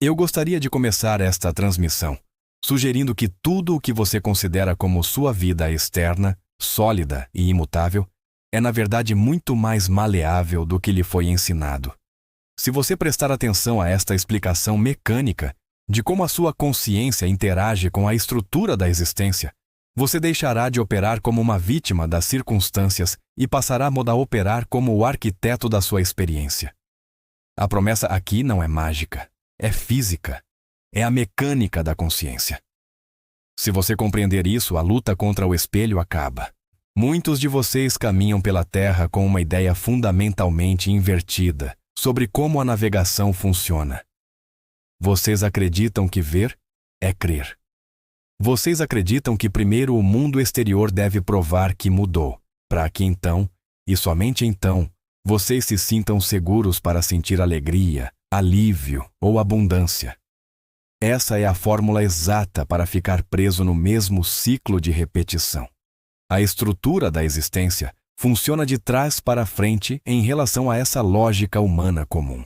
Eu gostaria de começar esta transmissão sugerindo que tudo o que você considera como sua vida externa, sólida e imutável, é na verdade muito mais maleável do que lhe foi ensinado. Se você prestar atenção a esta explicação mecânica de como a sua consciência interage com a estrutura da existência, você deixará de operar como uma vítima das circunstâncias e passará a operar como o arquiteto da sua experiência. A promessa aqui não é mágica, é física. É a mecânica da consciência. Se você compreender isso, a luta contra o espelho acaba. Muitos de vocês caminham pela Terra com uma ideia fundamentalmente invertida sobre como a navegação funciona. Vocês acreditam que ver é crer. Vocês acreditam que primeiro o mundo exterior deve provar que mudou, para que então, e somente então, vocês se sintam seguros para sentir alegria, alívio ou abundância. Essa é a fórmula exata para ficar preso no mesmo ciclo de repetição. A estrutura da existência funciona de trás para frente em relação a essa lógica humana comum.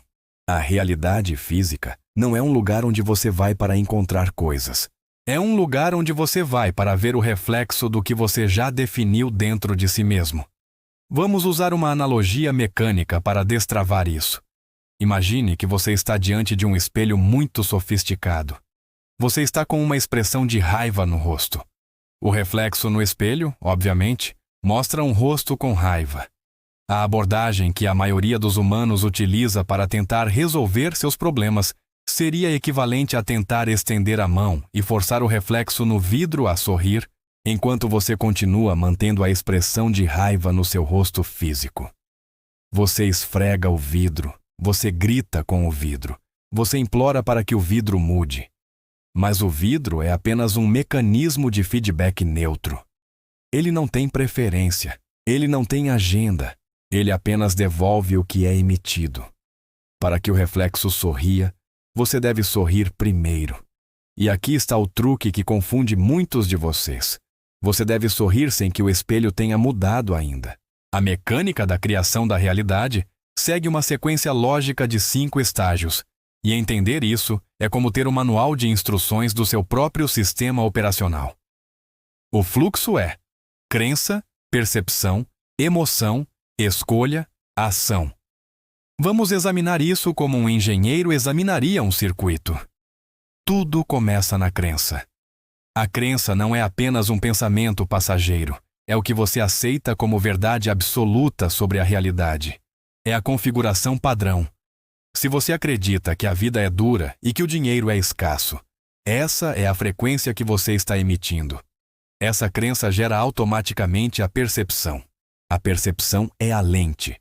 A realidade física não é um lugar onde você vai para encontrar coisas. É um lugar onde você vai para ver o reflexo do que você já definiu dentro de si mesmo. Vamos usar uma analogia mecânica para destravar isso. Imagine que você está diante de um espelho muito sofisticado. Você está com uma expressão de raiva no rosto. O reflexo no espelho, obviamente, mostra um rosto com raiva. A abordagem que a maioria dos humanos utiliza para tentar resolver seus problemas seria equivalente a tentar estender a mão e forçar o reflexo no vidro a sorrir, enquanto você continua mantendo a expressão de raiva no seu rosto físico. Você esfrega o vidro. Você grita com o vidro. Você implora para que o vidro mude. Mas o vidro é apenas um mecanismo de feedback neutro. Ele não tem preferência. Ele não tem agenda. Ele apenas devolve o que é emitido. Para que o reflexo sorria, você deve sorrir primeiro. E aqui está o truque que confunde muitos de vocês. Você deve sorrir sem que o espelho tenha mudado ainda. A mecânica da criação da realidade segue uma sequência lógica de 5 estágios, e entender isso é como ter um manual de instruções do seu próprio sistema operacional. O fluxo é crença, percepção, emoção, escolha, ação. Vamos examinar isso como um engenheiro examinaria um circuito. Tudo começa na crença. A crença não é apenas um pensamento passageiro, é o que você aceita como verdade absoluta sobre a realidade. É a configuração padrão. Se você acredita que a vida é dura e que o dinheiro é escasso, essa é a frequência que você está emitindo. Essa crença gera automaticamente a percepção. A percepção é a lente.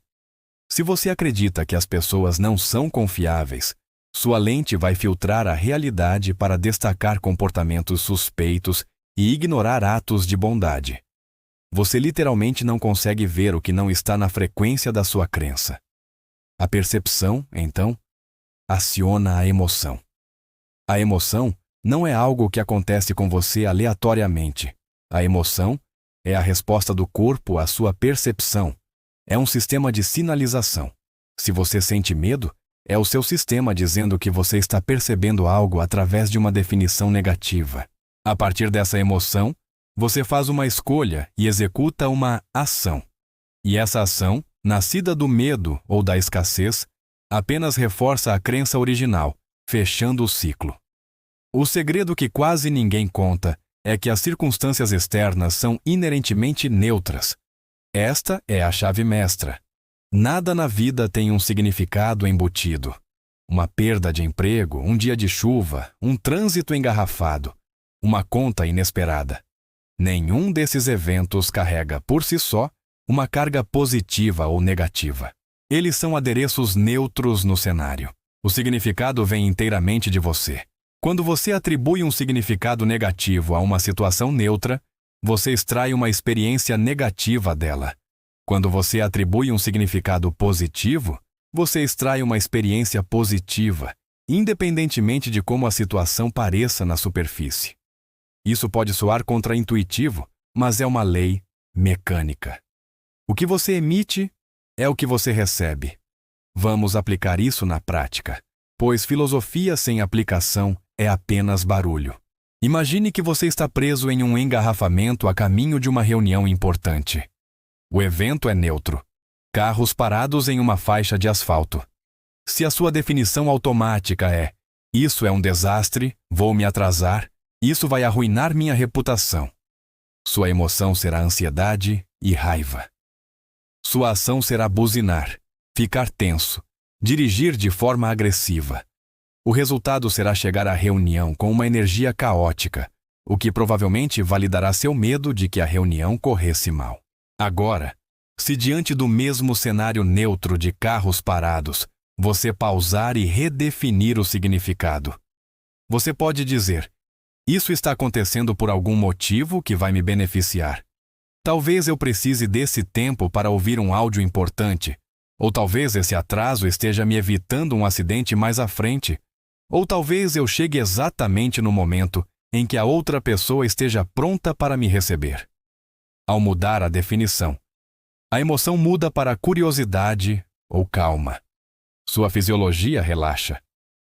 Se você acredita que as pessoas não são confiáveis, sua lente vai filtrar a realidade para destacar comportamentos suspeitos e ignorar atos de bondade. Você literalmente não consegue ver o que não está na frequência da sua crença. A percepção, então, aciona a emoção. A emoção não é algo que acontece com você aleatoriamente. A emoção é a resposta do corpo à sua percepção. É um sistema de sinalização. Se você sente medo, é o seu sistema dizendo que você está percebendo algo através de uma definição negativa. A partir dessa emoção, você faz uma escolha e executa uma ação. E essa ação, nascida do medo ou da escassez, apenas reforça a crença original, fechando o ciclo. O segredo que quase ninguém conta é que as circunstâncias externas são inerentemente neutras. Esta é a chave mestra. Nada na vida tem um significado embutido. Uma perda de emprego, um dia de chuva, um trânsito engarrafado, uma conta inesperada. Nenhum desses eventos carrega, por si só, uma carga positiva ou negativa. Eles são adereços neutros no cenário. O significado vem inteiramente de você. Quando você atribui um significado negativo a uma situação neutra, você extrai uma experiência negativa dela. Quando você atribui um significado positivo, você extrai uma experiência positiva, independentemente de como a situação pareça na superfície. Isso pode soar contraintuitivo, mas é uma lei mecânica. O que você emite é o que você recebe. Vamos aplicar isso na prática. pois filosofia sem aplicação é apenas barulho. Imagine que você está preso em um engarrafamento a caminho de uma reunião importante. O evento é neutro. Carros parados em uma faixa de asfalto. Se a sua definição automática é "isso é um desastre, vou me atrasar, isso vai arruinar minha reputação", sua emoção será ansiedade e raiva. Sua ação será buzinar, ficar tenso, dirigir de forma agressiva. O resultado será chegar à reunião com uma energia caótica, o que provavelmente validará seu medo de que a reunião corresse mal. Agora, se diante do mesmo cenário neutro de carros parados, você pausar e redefinir o significado, você pode dizer: "Isso está acontecendo por algum motivo que vai me beneficiar. Talvez eu precise desse tempo para ouvir um áudio importante, ou talvez esse atraso esteja me evitando um acidente mais à frente, ou talvez eu chegue exatamente no momento em que a outra pessoa esteja pronta para me receber." Ao mudar a definição, a emoção muda para curiosidade ou calma. Sua fisiologia relaxa.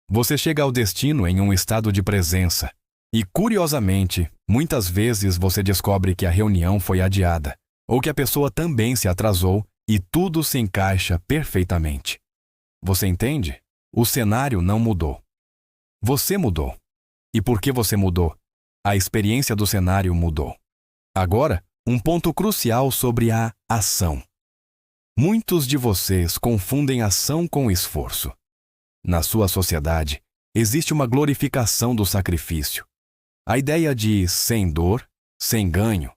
Você chega ao destino em um estado de presença. E, curiosamente, muitas vezes você descobre que a reunião foi adiada, ou que a pessoa também se atrasou e tudo se encaixa perfeitamente. Você entende? O cenário não mudou. Você mudou. E porque você mudou, a experiência do cenário mudou. Agora, um ponto crucial sobre a ação. Muitos de vocês confundem ação com esforço. Na sua sociedade, existe uma glorificação do sacrifício. A ideia de sem dor, sem ganho.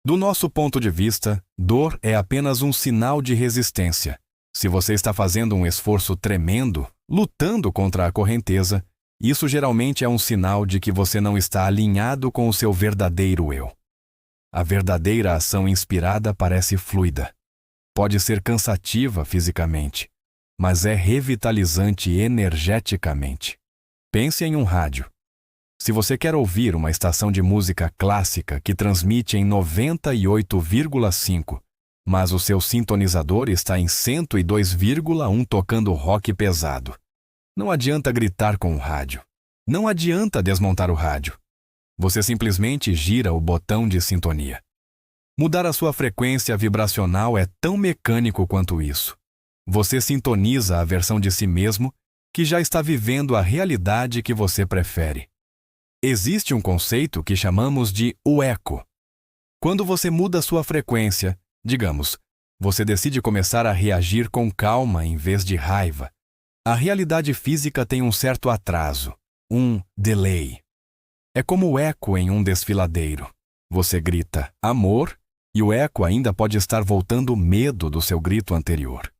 Do nosso ponto de vista, dor é apenas um sinal de resistência. Se você está fazendo um esforço tremendo, lutando contra a correnteza, isso geralmente é um sinal de que você não está alinhado com o seu verdadeiro eu. A verdadeira ação inspirada parece fluida. Pode ser cansativa fisicamente, mas é revitalizante energeticamente. Pense em um rádio. Se você quer ouvir uma estação de música clássica que transmite em 98,5, mas o seu sintonizador está em 102,1 tocando rock pesado, não adianta gritar com o rádio. Não adianta desmontar o rádio. Você simplesmente gira o botão de sintonia. Mudar a sua frequência vibracional é tão mecânico quanto isso. Você sintoniza a versão de si mesmo que já está vivendo a realidade que você prefere. Existe um conceito que chamamos de o eco. Quando você muda sua frequência, digamos, você decide começar a reagir com calma em vez de raiva. A realidade física tem um certo atraso, um delay. É como o eco em um desfiladeiro. Você grita amor e o eco ainda pode estar voltando medo do seu grito anterior.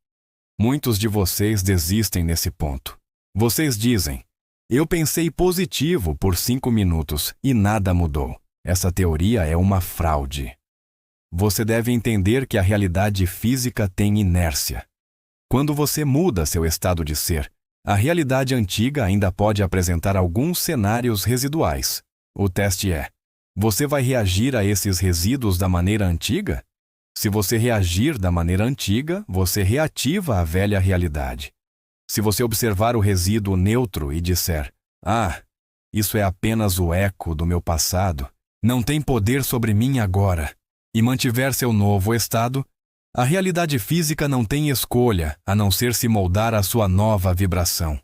Muitos de vocês desistem nesse ponto. Vocês dizem: "Eu pensei positivo por 5 minutos e nada mudou. Essa teoria é uma fraude." Você deve entender que a realidade física tem inércia. Quando você muda seu estado de ser, a realidade antiga ainda pode apresentar alguns cenários residuais. O teste é: você vai reagir a esses resíduos da maneira antiga? Se você reagir da maneira antiga, você reativa a velha realidade. Se você observar o resíduo neutro e disser: "Ah, isso é apenas o eco do meu passado, não tem poder sobre mim agora", e mantiver seu novo estado, a realidade física não tem escolha a não ser se moldar à sua nova vibração.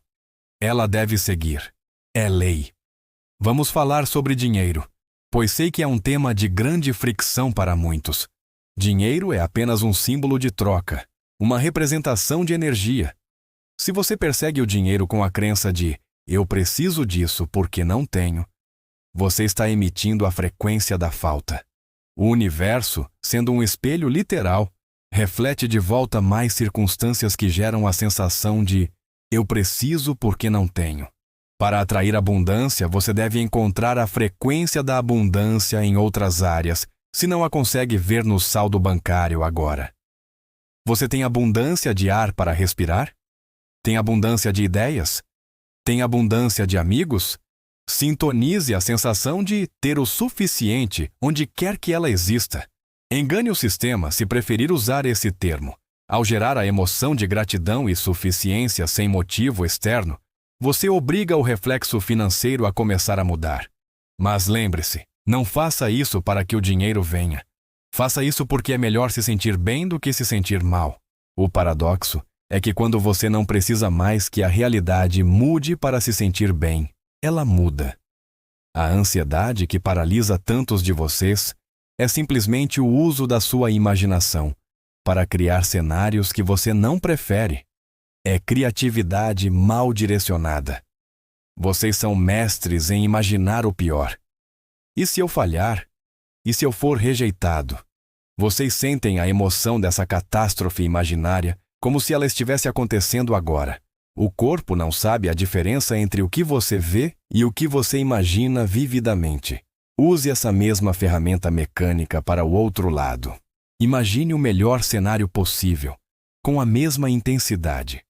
Ela deve seguir. É lei. Vamos falar sobre dinheiro, pois sei que é um tema de grande fricção para muitos. Dinheiro é apenas um símbolo de troca, uma representação de energia. Se você persegue o dinheiro com a crença de "eu preciso disso porque não tenho", você está emitindo a frequência da falta. O universo, sendo um espelho literal, reflete de volta mais circunstâncias que geram a sensação de "eu preciso porque não tenho". Para atrair abundância, você deve encontrar a frequência da abundância em outras áreas, se não a consegue ver no saldo bancário agora. Você tem abundância de ar para respirar? Tem abundância de ideias? Tem abundância de amigos? Sintonize a sensação de ter o suficiente onde quer que ela exista. Engane o sistema se preferir usar esse termo. Ao gerar a emoção de gratidão e suficiência sem motivo externo, Você obriga o reflexo financeiro a começar a mudar. Mas lembre-se, não faça isso para que o dinheiro venha. Faça isso porque é melhor se sentir bem do que se sentir mal. O paradoxo é que quando você não precisa mais que a realidade mude para se sentir bem, ela muda. A ansiedade que paralisa tantos de vocês é simplesmente o uso da sua imaginação para criar cenários que você não prefere. É criatividade mal direcionada. Vocês são mestres em imaginar o pior. E se eu falhar? E se eu for rejeitado? Vocês sentem a emoção dessa catástrofe imaginária como se ela estivesse acontecendo agora. O corpo não sabe a diferença entre o que você vê e o que você imagina vividamente. Use essa mesma ferramenta mecânica para o outro lado. Imagine o melhor cenário possível, com a mesma intensidade.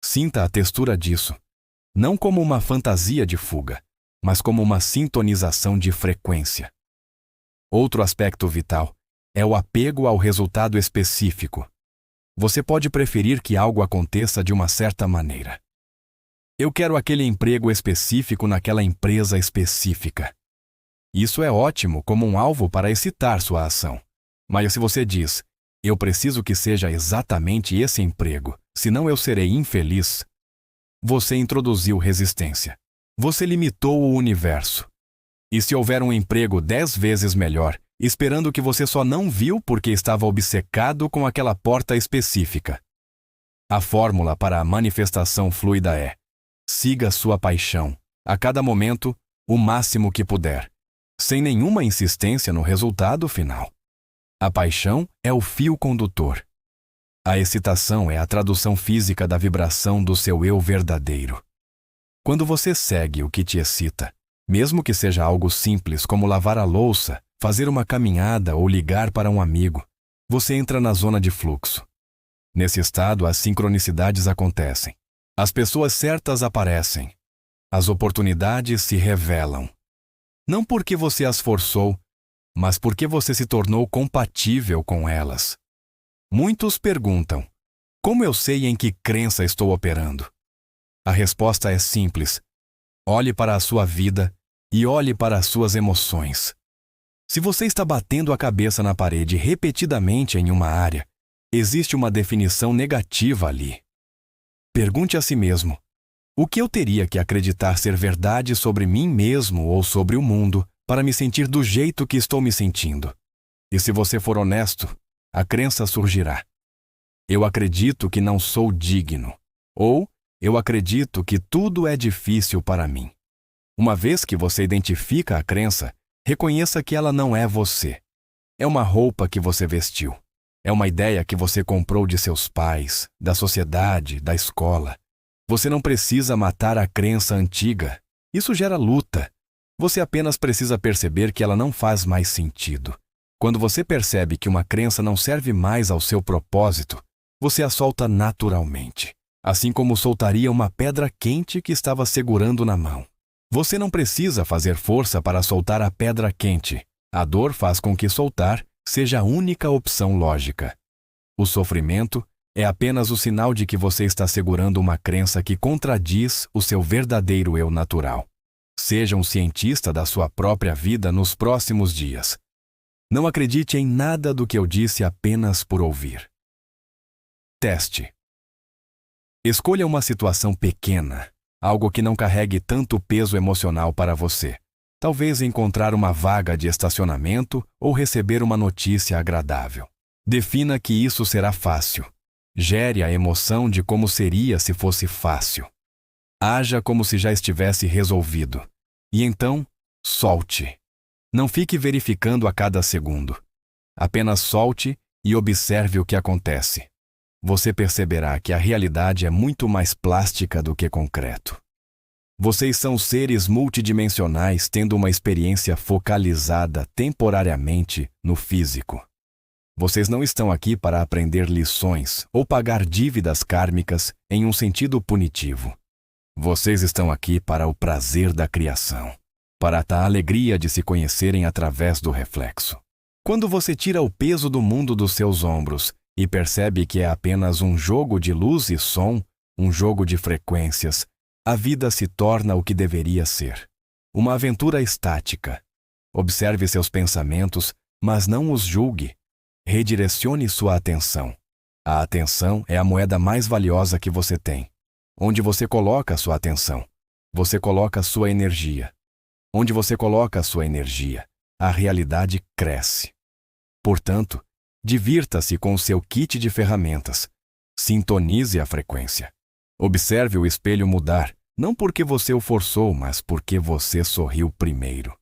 Sinta a textura disso, não como uma fantasia de fuga, mas como uma sintonização de frequência. Outro aspecto vital é o apego ao resultado específico. Você pode preferir que algo aconteça de uma certa maneira. Eu quero aquele emprego específico naquela empresa específica. Isso é ótimo como um alvo para excitar sua ação. Mas se você diz, eu preciso que seja exatamente esse emprego, senão eu serei infeliz, você introduziu resistência. Você limitou o universo. E se houver um emprego 10 vezes melhor, esperando que você só não viu porque estava obcecado com aquela porta específica? A fórmula para a manifestação fluida é: siga sua paixão, a cada momento, o máximo que puder, sem nenhuma insistência no resultado final. A paixão é o fio condutor. A excitação é a tradução física da vibração do seu eu verdadeiro. Quando você segue o que te excita, mesmo que seja algo simples como lavar a louça, fazer uma caminhada ou ligar para um amigo, você entra na zona de fluxo. Nesse estado, as sincronicidades acontecem. As pessoas certas aparecem. As oportunidades se revelam. Não porque você as forçou, mas porque você se tornou compatível com elas. Muitos perguntam: como eu sei em que crença estou operando? A resposta é simples. Olhe para a sua vida e olhe para as suas emoções. Se você está batendo a cabeça na parede repetidamente em uma área, existe uma definição negativa ali. Pergunte a si mesmo: o que eu teria que acreditar ser verdade sobre mim mesmo ou sobre o mundo para me sentir do jeito que estou me sentindo? E se você for honesto, a crença surgirá: eu acredito que não sou digno. Ou eu acredito que tudo é difícil para mim. Uma vez que você identifica a crença, reconheça que ela não é você. É uma roupa que você vestiu. É uma ideia que você comprou de seus pais, da sociedade, da escola. Você não precisa matar a crença antiga. Isso gera luta. Você apenas precisa perceber que ela não faz mais sentido. Quando você percebe que uma crença não serve mais ao seu propósito, você a solta naturalmente, assim como soltaria uma pedra quente que estava segurando na mão. Você não precisa fazer força para soltar a pedra quente. A dor faz com que soltar seja a única opção lógica. O sofrimento é apenas o sinal de que você está segurando uma crença que contradiz o seu verdadeiro eu natural. Seja um cientista da sua própria vida nos próximos dias. Não acredite em nada do que eu disse apenas por ouvir. Teste. Escolha uma situação pequena, algo que não carregue tanto peso emocional para você. Talvez encontrar uma vaga de estacionamento ou receber uma notícia agradável. Defina que isso será fácil. Gere a emoção de como seria se fosse fácil. Haja como se já estivesse resolvido. E então, solte. Não fique verificando a cada segundo. Apenas solte e observe o que acontece. Você perceberá que a realidade é muito mais plástica do que concreto. Vocês são seres multidimensionais tendo uma experiência focalizada temporariamente no físico. Vocês não estão aqui para aprender lições ou pagar dívidas kármicas em um sentido punitivo. Vocês estão aqui para o prazer da criação, para a alegria de se conhecerem através do reflexo. Quando você tira o peso do mundo dos seus ombros e percebe que é apenas um jogo de luz e som, um jogo de frequências, A vida se torna o que deveria ser. Uma aventura estática. Observe seus pensamentos, mas não os julgue. Redirecione sua atenção. A atenção é a moeda mais valiosa que você tem. Onde você coloca a sua atenção, você coloca a sua energia. Onde você coloca a sua energia, a realidade cresce. Portanto, divirta-se com o seu kit de ferramentas. Sintonize a frequência. Observe o espelho mudar, não porque você o forçou, mas porque você sorriu primeiro.